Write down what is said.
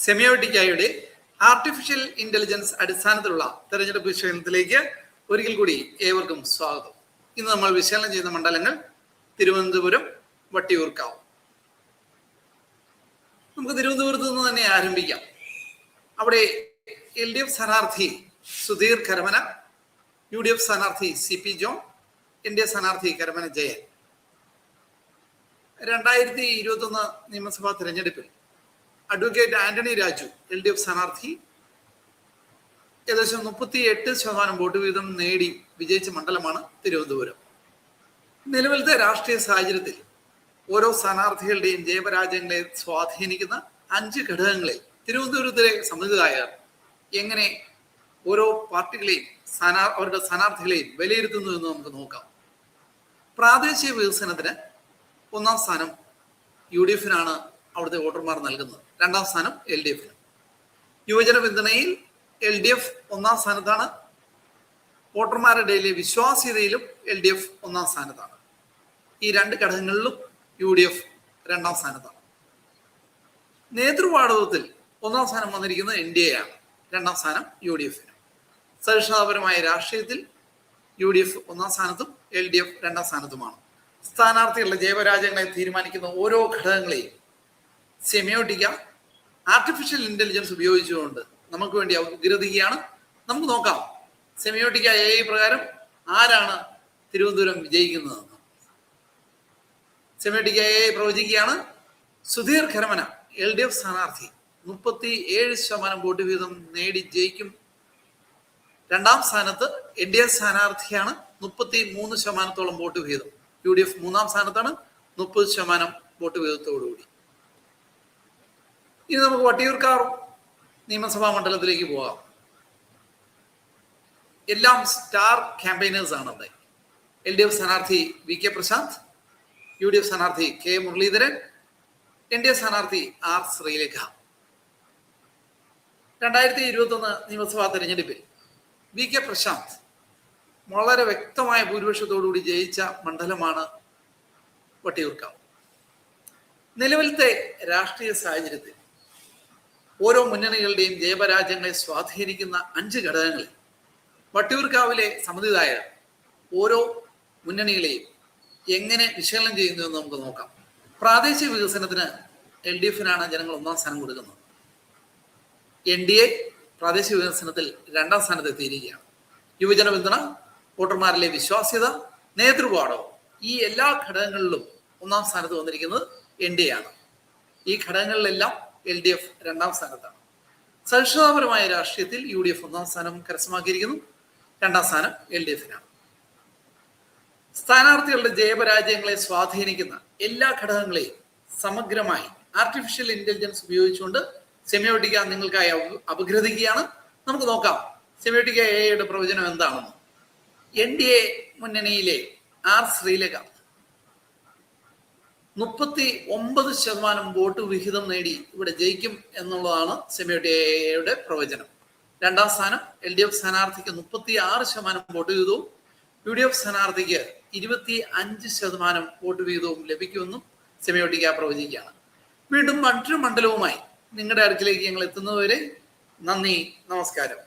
സെമിയോട്ടിക്കയുടെ artificial intelligence അടിസ്ഥാനത്തിലുള്ള തെരഞ്ഞെടുപ്പ് വിശകലനത്തിലേക്ക് ഒരിക്കൽ കൂടി ഏവർക്കും സ്വാഗതം. ഇന്ന് നമ്മൾ വിശകലനം ചെയ്യുന്ന മണ്ഡലങ്ങൾ തിരുവനന്തപുരം, വട്ടിയൂർക്കാവ്. നമുക്ക് തിരുവനന്തപുരത്ത് നിന്ന് തന്നെ ആരംഭിക്കാം. അവിടെ LDF സ്ഥാനാർത്ഥി സുധീർ കരമന, UDF സ്ഥാനാർത്ഥി CP ജോൺ, NDA സ്ഥാനാർത്ഥി കരമന ജയൻ. 2021 നിയമസഭാ തെരഞ്ഞെടുപ്പിൽ അഡ്വക്കേറ്റ് ആന്റണി രാജു LDF സ്ഥാനാർത്ഥി ഏകദേശം 38% വോട്ട് വീതം നേടി വിജയിച്ച മണ്ഡലമാണ് തിരുവനന്തപുരം. നിലവിലത്തെ രാഷ്ട്രീയ സാഹചര്യത്തിൽ ഓരോ സ്ഥാനാർത്ഥികളുടെയും ജയപരാജയങ്ങളെ സ്വാധീനിക്കുന്ന 5 ഘടകങ്ങളിൽ തിരുവനന്തപുരത്തിലെ സമ്മതിദായകർ എങ്ങനെ ഓരോ പാർട്ടികളെയും അവരുടെ സ്ഥാനാർത്ഥികളെയും വിലയിരുത്തുന്നു എന്ന് നമുക്ക് നോക്കാം. പ്രാദേശിക വികസനത്തിന് 1ാം സ്ഥാനം UDF-നാണ് അവിടുത്തെ വോട്ടർമാർ നൽകുന്നത്. 2ാം സ്ഥാനം LDF-ന്. യുവജന പിന്തുണയിൽ LDF 1ാം സ്ഥാനത്താണ്. വോട്ടർമാരുടെ ഇടയിലെ വിശ്വാസ്യതയിലും LDF 1ാം സ്ഥാനത്താണ്. ഈ 2 ഘടകങ്ങളിലും UDF 2ാം സ്ഥാനത്താണ്. നേതൃപാടവത്തിൽ 1ാം സ്ഥാനം വന്നിരിക്കുന്നത് NDA ആണ്. 2ാം സ്ഥാനം UDF-ന്. സഹിഷ്ണുതാപരമായ രാഷ്ട്രീയത്തിൽ UDF 1ാം സ്ഥാനത്തും LDF 2ാം സ്ഥാനത്തുമാണ്. സ്ഥാനാർത്ഥികളുടെ ജയപരാജയങ്ങളെ തീരുമാനിക്കുന്ന ഓരോ ഘടകങ്ങളെയും സെമിയോട്ടിക്ക ആർട്ടിഫിഷ്യൽ ഇന്റലിജൻസ് ഉപയോഗിച്ചുകൊണ്ട് നമുക്ക് വേണ്ടി അപഗ്രഥിക്കുകയാണ്. നമുക്ക് നോക്കാം സെമിയോട്ടിക്ക AI പ്രകാരം ആരാണ് തിരുവനന്തപുരം വിജയിക്കുന്നതെന്ന്. സെമിയോട്ടിക്ക AI പ്രവചിക്കുകയാണ് സുധീർ കരമന LDF സ്ഥാനാർത്ഥി 37% വോട്ട് വീതം നേടി ജയിക്കും. 2ാം സ്ഥാനത്ത് NDA സ്ഥാനാർത്ഥിയാണ് 33% വോട്ട് വീതം. UDF 3ാം സ്ഥാനത്താണ് 30% വോട്ട് വീതത്തോടുകൂടി. ഇനി നമുക്ക് വട്ടിയൂർക്കാവ് നിയമസഭാ മണ്ഡലത്തിലേക്ക് പോകാം. എല്ലാം സ്റ്റാർ ക്യാമ്പയിനേഴ്സ് ആണ് അവിടെ. LDF സ്ഥാനാർത്ഥി VK പ്രശാന്ത്, UDF സ്ഥാനാർത്ഥി K മുരളീധരൻ, NDA സ്ഥാനാർത്ഥി R ശ്രീലേഖ. 2021 നിയമസഭാ തെരഞ്ഞെടുപ്പിൽ VK പ്രശാന്ത് വളരെ വ്യക്തമായ ഭൂരിപക്ഷത്തോടുകൂടി ജയിച്ച മണ്ഡലമാണ് വട്ടിയൂർക്കാവ്. നിലവിലത്തെ രാഷ്ട്രീയ സാഹചര്യത്തിൽ ഓരോ മുന്നണികളുടെയും ജയപരാജയങ്ങളെ സ്വാധീനിക്കുന്ന 5 ഘടകങ്ങളിൽ വട്ടിയൂർക്കാവിലെ സമ്മതിദായകർ ഓരോ മുന്നണികളെയും എങ്ങനെ വിശകലനം ചെയ്യുന്നു എന്ന് നമുക്ക് നോക്കാം. പ്രാദേശിക വികസനത്തിന് LDF-നാണ് ജനങ്ങൾ 1ാം സ്ഥാനം കൊടുക്കുന്നത്. NDA പ്രാദേശിക വികസനത്തിൽ 2ാം സ്ഥാനത്ത് എത്തിയിരിക്കുകയാണ്. യുവജന പിന്തുണ, വോട്ടർമാരിലെ വിശ്വാസ്യത, നേതൃപാടവം, ഈ എല്ലാ ഘടകങ്ങളിലും 1ാം സ്ഥാനത്ത് വന്നിരിക്കുന്നത് NDA ആണ്. ഈ ഘടകങ്ങളിലെല്ലാം LDF 2ാം സ്ഥാനത്താണ്. സഹിഷ്ണുതാപരമായ രാഷ്ട്രീയത്തിൽ UDF 1ാം സ്ഥാനം കരസ്ഥമാക്കിയിരിക്കുന്നു. 2ാം സ്ഥാനം LDF-നാണ്. സ്ഥാനാർത്ഥികളുടെ ജയപരാജയങ്ങളെ സ്വാധീനിക്കുന്ന എല്ലാ ഘടകങ്ങളെയും സമഗ്രമായി ആർട്ടിഫിഷ്യൽ ഇന്റലിജൻസ് ഉപയോഗിച്ചുകൊണ്ട് സെമിയോട്ടിക്ക നിങ്ങൾക്കായി അപഗ്രഥിക്കുകയാണ്. നമുക്ക് നോക്കാം സെമിയോട്ടിക്ക AIയുടെ പ്രവചനം എന്താണെന്ന്. NDA മുന്നണിയിലെ R ശ്രീലേഖ 39% വോട്ട് വിഹിതം നേടി ഇവിടെ ജയിക്കും എന്നുള്ളതാണ് സെമിയോട്ടിക്ക AIയുടെ പ്രവചനം. 2ാം സ്ഥാനം LDF സ്ഥാനാർത്ഥിക്ക് 36% വോട്ട് വീതവും UDF സ്ഥാനാർത്ഥിക്ക് 25% വോട്ട് വീതവും ലഭിക്കുമെന്നും സെമിയോട്ടിക്ക പ്രവചിക്കുകയാണ്. വീണ്ടും മറ്റൊരു മണ്ഡലവുമായി നിങ്ങളുടെ അടുക്കിലേക്ക് ഞങ്ങൾ എത്തുന്നതുവരെ നന്ദി, നമസ്കാരം.